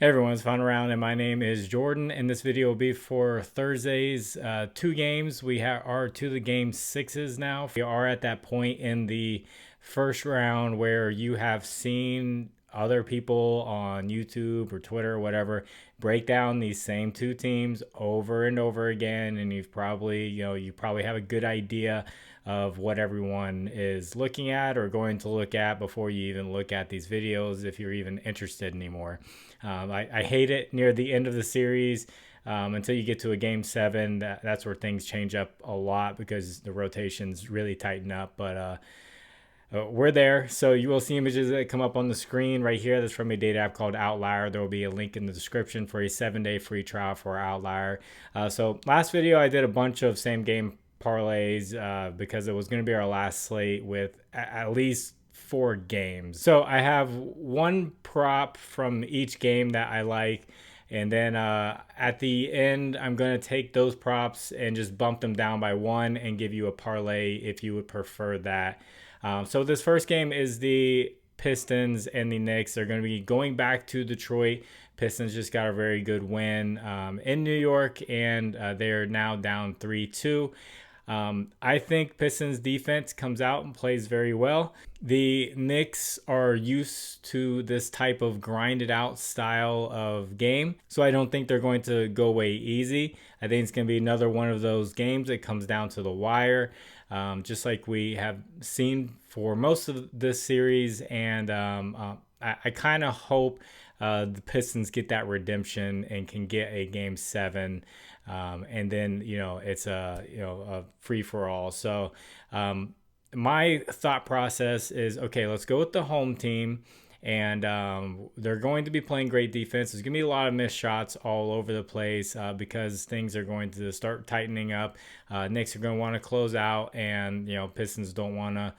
Hey everyone, it's Fun Around, and my name is Jordan, and this video will be for Thursday's two games. We are to the game sixes now. We are at that point in the first round where you have seen other people on YouTube or Twitter or whatever break down these same two teams over and over again, and you've probably, you probably have a good idea of what everyone is looking at or going to look at before you even look at these videos, if you're even interested anymore. I hate it near the end of the series until you get to a game seven. That's where things change up a lot because the rotations really tighten up. But we're there. So you will see images that come up on the screen right here. That's from a data app called Outlier. There will be a link in the description for a 7-day free trial for Outlier. So last video, I did a bunch of same game parlays because it was going to be our last slate with at least 4 games. So I have one prop from each game that I like. And then at the end, I'm going to take those props and just bump them down by 1 and give you a parlay if you would prefer that. So this first game is the Pistons and the Knicks. They're going to be going back to Detroit. Pistons just got a very good win in New York, and they're now down 3-2. I think Pistons defense comes out and plays very well. The Knicks are used to this type of grinded out style of game, so I don't think they're going to go away easy. I think it's going to be another one of those games that comes down to the wire, just like we have seen for most of this series. And I kind of hope the Pistons get that redemption and can get a game 7. And then, it's a free for all. So my thought process is, okay, let's go with the home team. And they're going to be playing great defense. There's going to be a lot of missed shots all over the place because things are going to start tightening up. Knicks are going to want to close out, and Pistons don't want to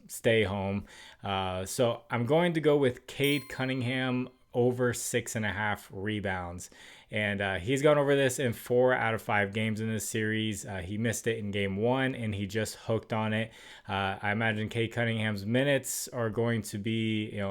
stay home. So I'm going to go with Cade Cunningham over 6.5 rebounds. And he's gone over this in 4 out of 5 games in this series. He missed it in game 1, and he just hooked on it. I imagine Cade Cunningham's minutes are going to be,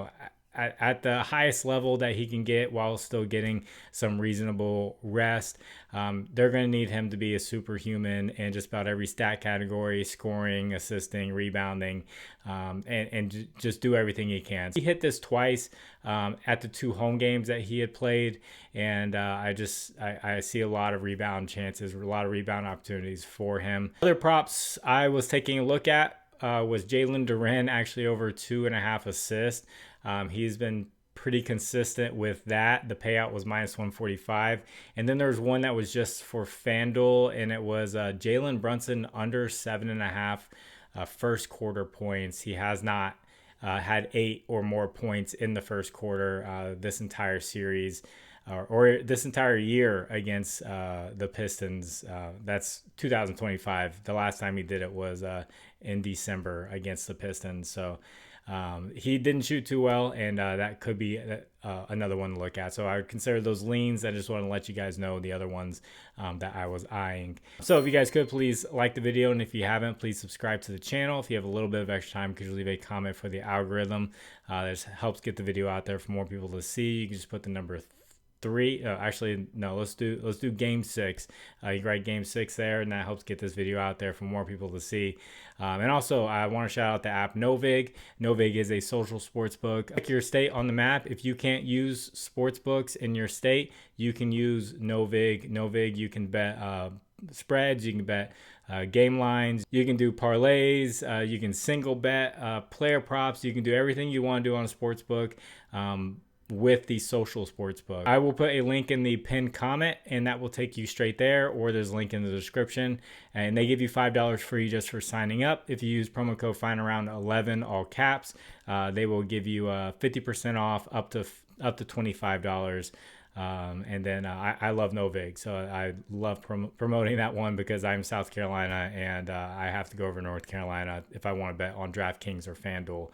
at the highest level that he can get while still getting some reasonable rest. They're going to need him to be a superhuman in just about every stat category: scoring, assisting, rebounding, and just do everything he can. He hit this twice at the 2 home games that he had played, and I see a lot of rebound chances, a lot of rebound opportunities for him. Other props I was taking a look at was Jalen Durant, actually over 2.5 assists. He's been pretty consistent with that. The payout was -145. And then there's one that was just for Fanduel, and it was Jalen Brunson under 7.5 first quarter points. He has not had 8 or more points in the first quarter this entire series. Or this entire year against the Pistons. That's 2025. The last time he did it was in December against the Pistons. So he didn't shoot too well, and that could be another one to look at. So I would consider those leans. I just want to let you guys know the other ones that I was eyeing. So if you guys could, please like the video, and if you haven't, please subscribe to the channel. If you have a little bit of extra time, could you leave a comment for the algorithm? This helps get the video out there for more people to see. You can just put the number 3. Actually, no, let's do game 6. You write game 6 there, and that helps get this video out there for more people to see. And also, I want to shout out the app Novig. Novig is a social sports book. Check your state on the map. If you can't use sports books in your state, you can use Novig. Novig, you can bet spreads, you can bet game lines, you can do parlays, you can single bet player props, you can do everything you want to do on a sports book with the social sports book. I will put a link in the pinned comment, and that will take you straight there, or there's a link in the description, and they give you $5 free just for signing up. If you use promo code FINDAROUND11 all caps, they will give you 50% off up to $25. And then I love Novig, so I love promoting that one because I'm South Carolina, and I have to go over to North Carolina if I want to bet on DraftKings or Fanduel.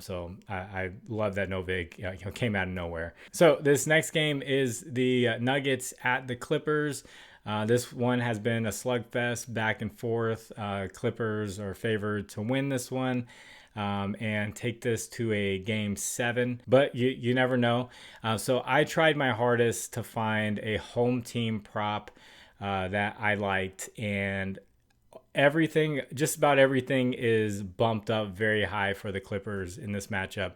So I love that Novig came out of nowhere. So this next game is the Nuggets at the Clippers. This one has been a slugfest back and forth. Clippers are favored to win this one. and take this to a game 7, but you never know. So I tried my hardest to find a home team prop that I liked, and just about everything is bumped up very high for the Clippers in this matchup.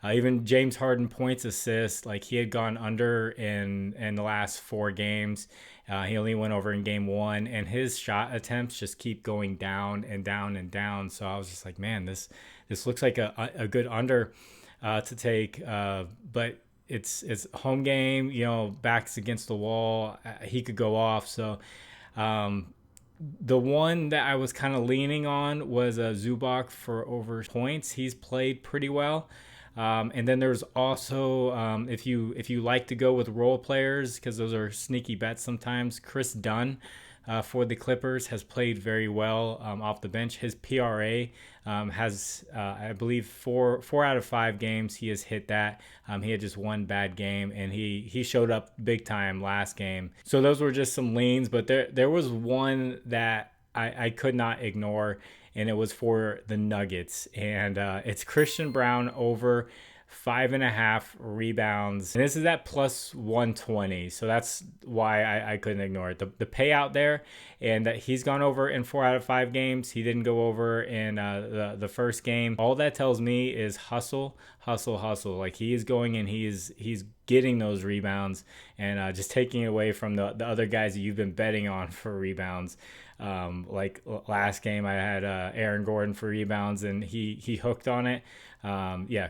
Even James Harden points, assists, like he had gone under in the last 4 games. He only went over in game 1, and his shot attempts just keep going down and down and down. So I was just like, man, this looks like a good under to take, but it's home game, backs against the wall. He could go off. So the one that I was kind of leaning on was Zubac for over points. He's played pretty well. And then there's also, if you like to go with role players, because those are sneaky bets sometimes, Chris Dunn for the Clippers has played very well off the bench. His PRA has, I believe, four out of 5 games he has hit that. He had just one bad game, and he showed up big time last game. So those were just some leans, but there was one that I could not ignore, and it was for the Nuggets, and it's Christian Brown over 5.5 rebounds, and this is at plus 120, so that's why I couldn't ignore it. The payout there, and that he's gone over in 4 out of 5 games. He didn't go over in the first game. All that tells me is hustle. Like he is going and he's getting those rebounds, and just taking away from the other guys that you've been betting on for rebounds. Like last game, I had Aaron Gordon for rebounds, and he hooked on it.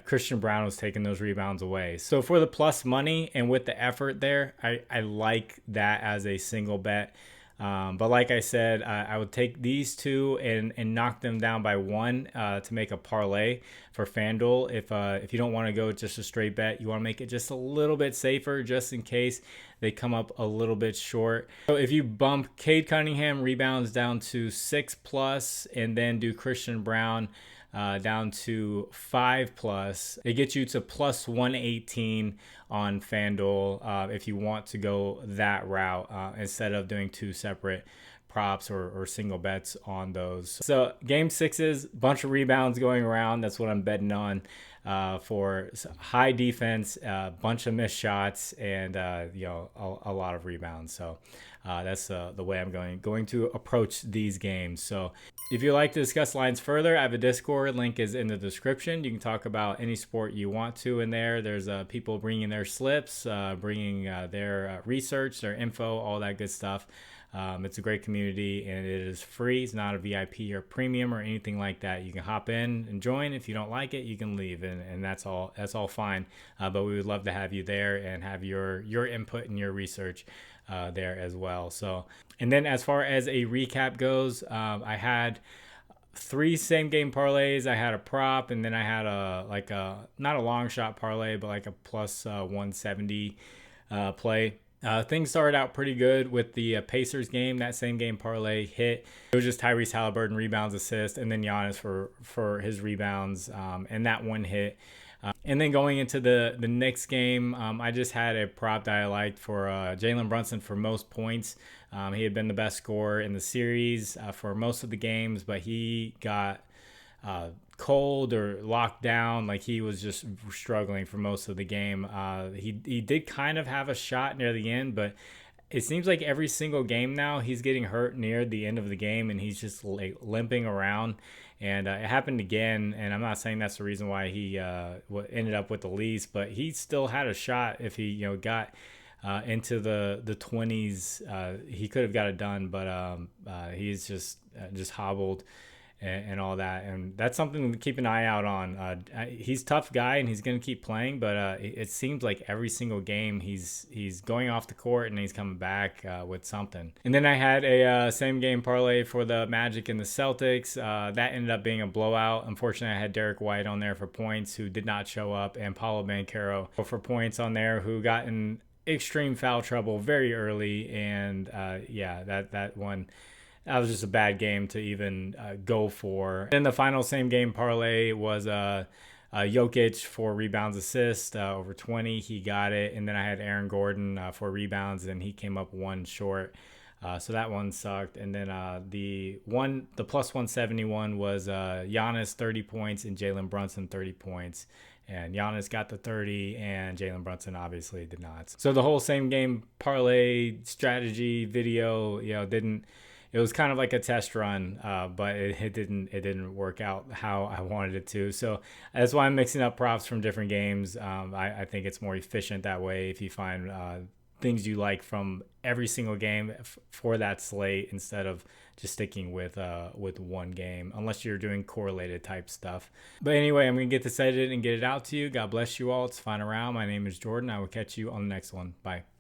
Christian Brown was taking those rebounds away. So for the plus money and with the effort there, I like that as a single bet. But like I said, I would take these two and knock them down by 1 to make a parlay for Fanduel. If you don't want to go just a straight bet, you want to make it just a little bit safer, just in case they come up a little bit short. So if you bump Cade Cunningham rebounds down to 6+, and then do Christian Brown down to 5+, it gets you to plus 118 on FanDuel if you want to go that route instead of doing 2 separate props or single bets on those. So game 6's bunch of rebounds going around. That's what I'm betting on for high defense, bunch of missed shots, and a lot of rebounds. So that's the way I'm going to approach these games. So if you'd like to discuss lines further, I have a Discord. Link is in the description. You can talk about any sport you want to in there. There's people bringing their slips, bringing their research, their info, all that good stuff. It's a great community, and it is free. It's not a VIP or premium or anything like that. You can hop in and join. If you don't like it, you can leave, and that's all fine. But we would love to have you there and have your input and your research there as well. So, and then as far as a recap goes, I had 3 same game parlays. I had a prop, and then I had not a long shot parlay, but like a plus 170 play. Things started out pretty good with the Pacers game. That same game parlay hit. It was just Tyrese Halliburton rebounds, assist, and then Giannis for his rebounds, and that one hit. And then going into the Knicks game, I just had a prop that I liked for Jalen Brunson for most points. He had been the best scorer in the series for most of the games, but he got cold or locked down. Like he was just struggling for most of the game. He did kind of have a shot near the end, but it seems like every single game now he's getting hurt near the end of the game, and he's just limping around. And it happened again, and I'm not saying that's the reason why he ended up with the least, but he still had a shot if he got into the 20s. He could have got it done, but he's just hobbled and all that, and that's something to keep an eye out on. He's a tough guy, and he's going to keep playing, but it seems like every single game he's going off the court and he's coming back with something. And then I had a same game parlay for the Magic and the Celtics. That ended up being a blowout. Unfortunately, I had Derek White on there for points, who did not show up, and Paolo Banchero for points on there, who got in extreme foul trouble very early, and that one, that was just a bad game to even go for. Then the final same game parlay was Jokic for rebounds, assist over 20. He got it. And then I had Aaron Gordon for rebounds, and he came up 1 short. So that one sucked. And then the plus 171 was Giannis 30 points and Jalen Brunson 30 points. And Giannis got the 30 and Jalen Brunson obviously did not. So the whole same game parlay strategy video, didn't. It was kind of like a test run, but it didn't work out how I wanted it to. So that's why I'm mixing up props from different games. I think it's more efficient that way if you find things you like from every single game for that slate instead of just sticking with one game, unless you're doing correlated type stuff. But anyway, I'm gonna get this edited and get it out to you. God bless you all. It's final round. My name is Jordan. I will catch you on the next one. Bye.